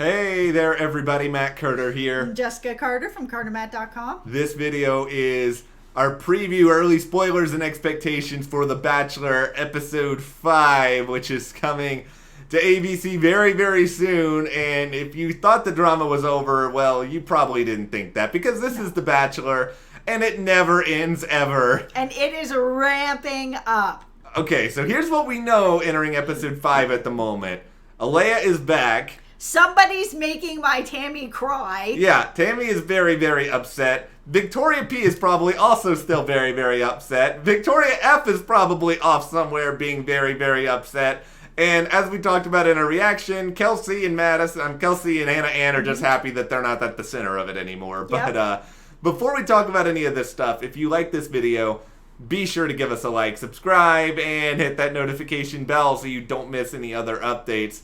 Hey there, everybody. Matt Carter here. I'm Jessica Carter from CARTERMATT.com. This video is our preview, early spoilers and expectations for The Bachelor Episode 5, which is coming to ABC very, very soon. And if you thought the drama was over, well, you probably didn't think that, because this is The Bachelor, and it never ends ever. And it is ramping up. Okay, so here's what we know entering Episode 5 at the moment. Alayah is back. Somebody's making my Tammy cry. Yeah, Tammy is very, very upset. Victoria P is probably also still very, very upset. Victoria F is probably off somewhere being very, very upset. And as we talked about in a reaction, Kelsey and Hannah Ann are just happy that they're not at the center of it anymore. Yep. But before we talk about any of this stuff, if you like this video, be sure to give us a like, subscribe, and hit that notification bell so you don't miss any other updates.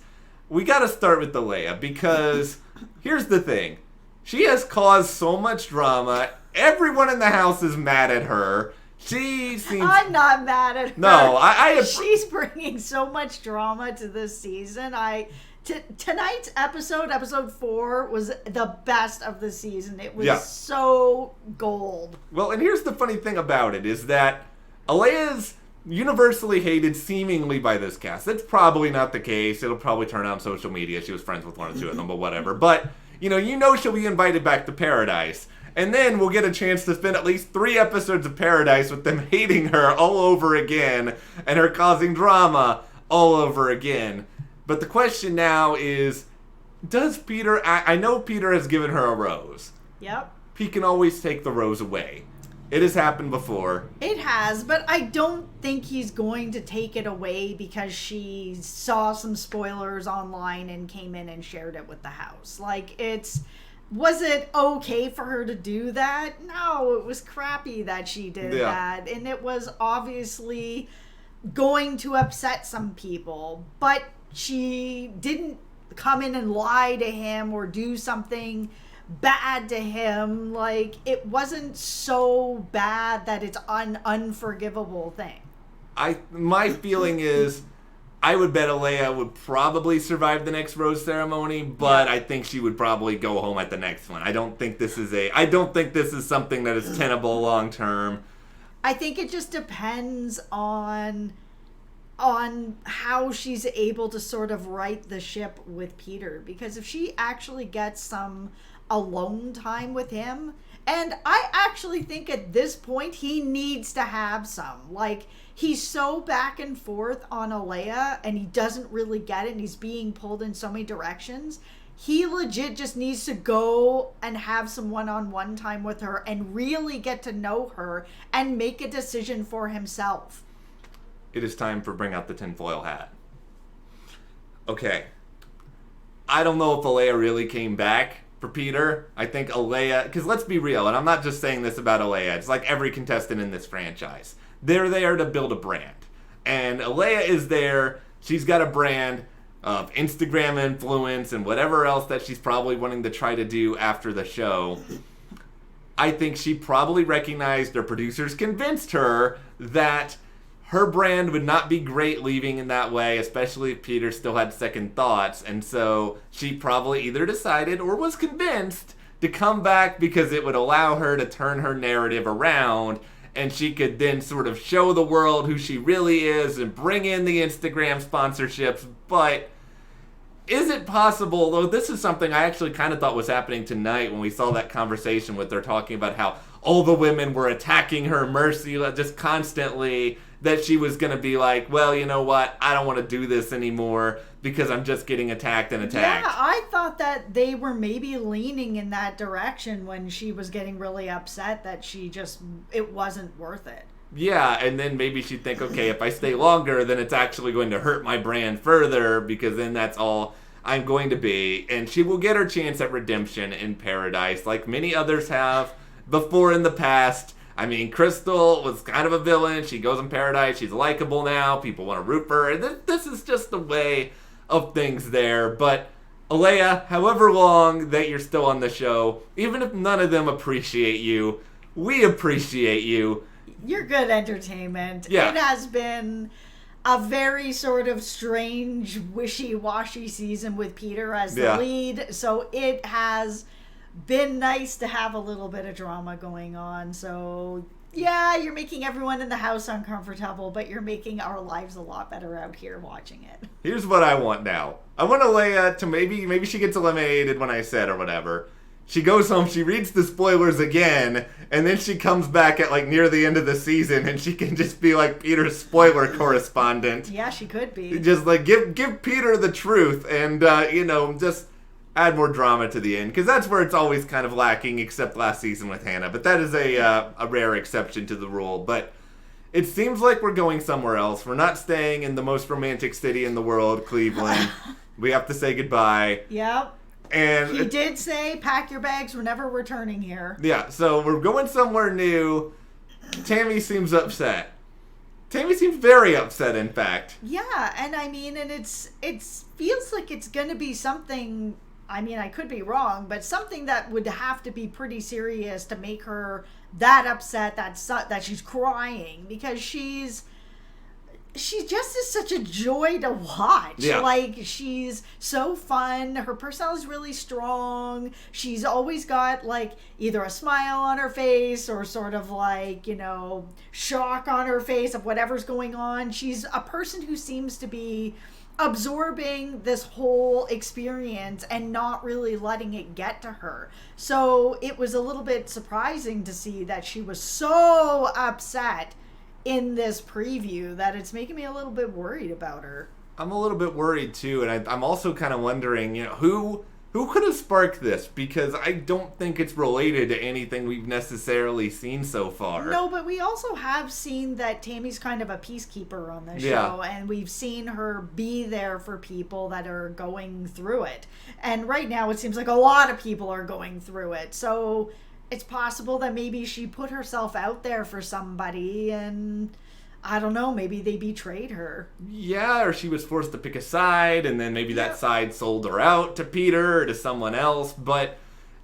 We gotta start with Alayah, because here's the thing. She has caused so much drama. Everyone in the house is mad at her. She seems... I'm not mad at her. No, She's bringing so much drama to this season. Tonight's episode 4, was the best of the season. It was so gold. Well, and here's the funny thing about it, is that Alayah's universally hated seemingly by this cast. That's probably not the case. It'll probably turn out on social media. She was friends with one or two of them, but whatever. But, you know she'll be invited back to Paradise. And then we'll get a chance to spend at least 3 episodes of Paradise with them hating her all over again and her causing drama all over again. But the question now is, does Peter... I know Peter has given her a rose. Yep. He can always take the rose away. It has happened before. It has, but I don't think he's going to take it away because she saw some spoilers online and came in and shared it with the house. Was it okay for her to do that? No, it was crappy that she did that. And it was obviously going to upset some people. But she didn't come in and lie to him or do something bad to him. It wasn't so bad that it's an unforgivable thing. My feeling is, I would bet Alayah would probably survive the next rose ceremony, but I think she would probably go home at the next one. I don't think this is something that is tenable long term. I think it just depends on how she's able to sort of right the ship with Peter, because if she actually gets some alone time with him, and I actually think at this point he needs to have some. He's so back and forth on Alayah and he doesn't really get it and he's being pulled in so many directions. He legit just needs to go and have some one-on-one time with her and really get to know her and make a decision for himself. It is time for Bring Out the Tinfoil Hat. Okay. I don't know if Alayah really came back for Peter. I think Alayah, because let's be real, and I'm not just saying this about Alayah, it's like every contestant in this franchise. They're there to build a brand. And Alayah is there, she's got a brand of Instagram influence and whatever else that she's probably wanting to try to do after the show. I think she probably recognized, or producers convinced her, that her brand would not be great leaving in that way, especially if Peter still had second thoughts. And so she probably either decided or was convinced to come back because it would allow her to turn her narrative around and she could then sort of show the world who she really is and bring in the Instagram sponsorships. But is it possible, though this is something I actually kind of thought was happening tonight when we saw that conversation with her talking about how all the women were attacking her just constantly, that she was going to be like, well, you know what, I don't want to do this anymore because I'm just getting attacked and attacked. Yeah, I thought that they were maybe leaning in that direction when she was getting really upset that it wasn't worth it. Yeah, and then maybe she'd think, okay, if I stay longer, then it's actually going to hurt my brand further because then that's all I'm going to be. And she will get her chance at redemption in Paradise like many others have before in the past. I mean, Crystal was kind of a villain. She goes in Paradise. She's likable now. People want to root for her. This is just the way of things there. But Alayah, however long that you're still on the show, even if none of them appreciate you, we appreciate you. You're good entertainment. Yeah. It has been a very sort of strange, wishy-washy season with Peter as the lead. So it has been nice to have a little bit of drama going on. So yeah, you're making everyone in the house uncomfortable, but you're making our lives a lot better out here watching it. Here's what I want now. I want Alayah to maybe she gets eliminated when I said or whatever. She goes home, she reads the spoilers again, and then she comes back at like near the end of the season, and she can just be like Peter's spoiler correspondent. Yeah, she could be. Just like give Peter the truth, and just add more drama to the end, because that's where it's always kind of lacking, except last season with Hannah. But that is a rare exception to the rule. But it seems like we're going somewhere else. We're not staying in the most romantic city in the world, Cleveland. We have to say goodbye. Yep. And he did say, pack your bags, we're never returning here. Yeah, so we're going somewhere new. Tammy seems upset. Tammy seems very upset, in fact. Yeah, and I mean, and it feels like it's going to be something, I mean, I could be wrong, but something that would have to be pretty serious to make her that upset that she's crying, because she just is such a joy to watch. Yeah. Like, she's so fun. Her personality is really strong. She's always got, like, either a smile on her face or sort of like, shock on her face of whatever's going on. She's a person who seems to be absorbing this whole experience and not really letting it get to her. So it was a little bit surprising to see that she was so upset in this preview that it's making me a little bit worried about her. I'm a little bit worried too, and I'm also kind of wondering, who could have sparked this, because I don't think it's related to anything we've necessarily seen so far. No, but we also have seen that Tammy's kind of a peacekeeper on the show, and we've seen her be there for people that are going through it. And right now it seems like a lot of people are going through it. So it's possible that maybe she put herself out there for somebody, and I don't know, maybe they betrayed her. Yeah, or she was forced to pick a side, and then maybe that side sold her out to Peter or to someone else. But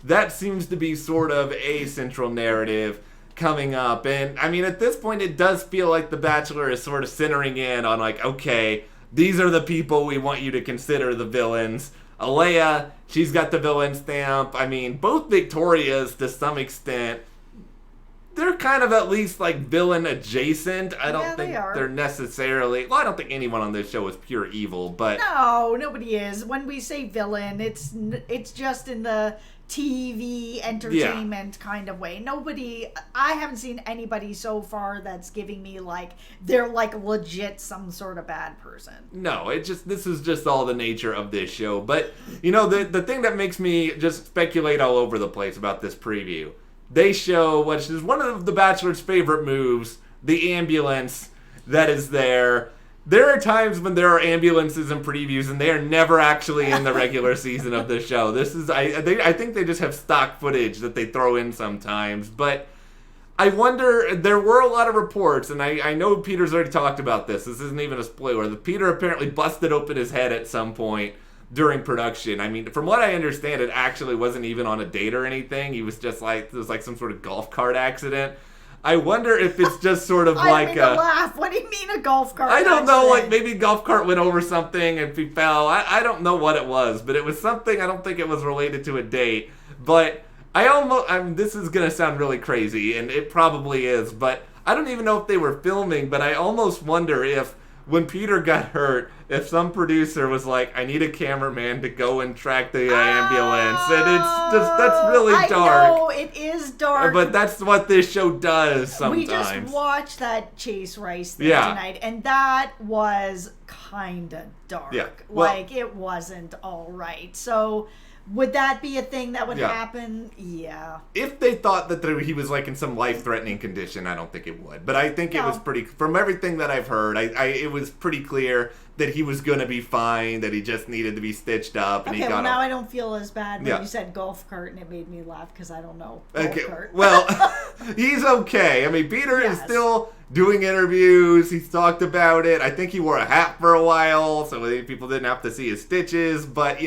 that seems to be sort of a central narrative coming up. And I mean, at this point, it does feel like The Bachelor is sort of centering in on, like, okay, these are the people we want you to consider the villains. Alayah, she's got the villain stamp. I mean, both Victorias, to some extent, they're kind of at least like villain adjacent. I don't think they're necessarily. Well, I don't think anyone on this show is pure evil, but no, nobody is. When we say villain, it's just in the TV entertainment kind of way. I haven't seen anybody so far that's giving me like they're like legit some sort of bad person. No, this is just all the nature of this show. But the thing that makes me just speculate all over the place about this preview. They show, which is one of The Bachelor's favorite moves, the ambulance that is there. There are times when there are ambulances in previews, and they are never actually in the regular season of the show. This is, I think they just have stock footage that they throw in sometimes. But I wonder, there were a lot of reports, and I know Peter's already talked about this. This isn't even a spoiler. That Peter apparently busted open his head at some point during production. I mean, from what I understand, it actually wasn't even on a date or anything. He was just like, it was like some sort of golf cart accident. I wonder if it's just sort of like a laugh. What do you mean a golf cart? I don't know, like maybe golf cart went over something and he fell. I don't know what it was, but it was something. I don't think it was related to a date. But this is gonna sound really crazy, and it probably is, but I don't even know if they were filming, but I almost wonder if when Peter got hurt, if some producer was like, I need a cameraman to go and track the ambulance. And that's really dark. I know, it is dark. But that's what this show does sometimes. We just watched that Chase Rice thing tonight, and that was kind of dark. Yeah. It wasn't all right. So would that be a thing that would happen? Yeah. If they thought that he was like in some life-threatening condition, I don't think it would. But I think it was from everything that I've heard, it was pretty clear that he was going to be fine, that he just needed to be stitched up. And now I don't feel as bad when you said golf cart, and it made me laugh because I don't know golf cart. Well, he's okay. I mean, Peter is still doing interviews. He's talked about it. I think he wore a hat for a while, so people didn't have to see his stitches. But,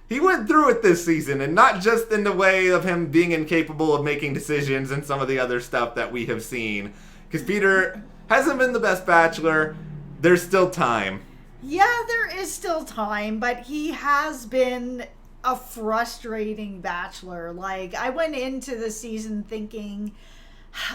he went through it this season, and not just in the way of him being incapable of making decisions and some of the other stuff that we have seen. Because Peter hasn't been the best bachelor. there's still time. Yeah, there is still time, but he has been a frustrating bachelor. Like, I went into the season thinking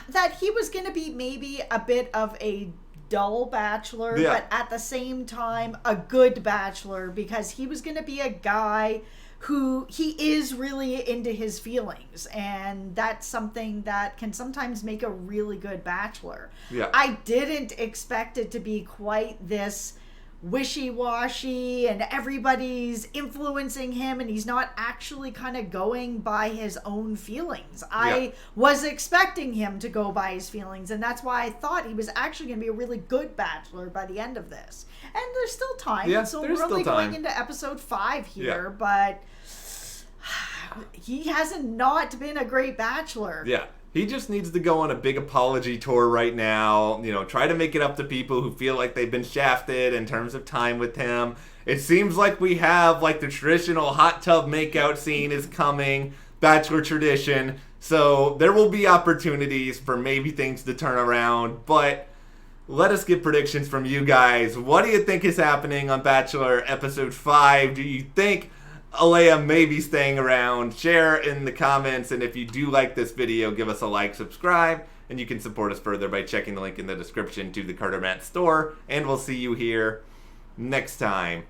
that he was going to be maybe a bit of a dull bachelor, Yeah. but at the same time, a good bachelor, because he was going to be a guy who he is really into his feelings, and that's something that can sometimes make a really good bachelor. Yeah. I didn't expect it to be quite this wishy-washy and everybody's influencing him and he's not actually kind of going by his own feelings. I was expecting him to go by his feelings, and that's why I thought he was actually going to be a really good bachelor by the end of this. And there's still time. Yeah, so there's we're only still time. going into episode 5 here, but he hasn't not been a great bachelor. Yeah. He just needs to go on a big apology tour right now, try to make it up to people who feel like they've been shafted in terms of time with him. It seems like we have, like, the traditional hot tub makeout scene is coming, Bachelor tradition, so there will be opportunities for maybe things to turn around, but let us get predictions from you guys. What do you think is happening on Bachelor episode 5? Do you think Alayah may be staying around? Share in the comments, and if you do like this video, give us a like, subscribe, and you can support us further by checking the link in the description to the CARTERMATT store, and we'll see you here next time.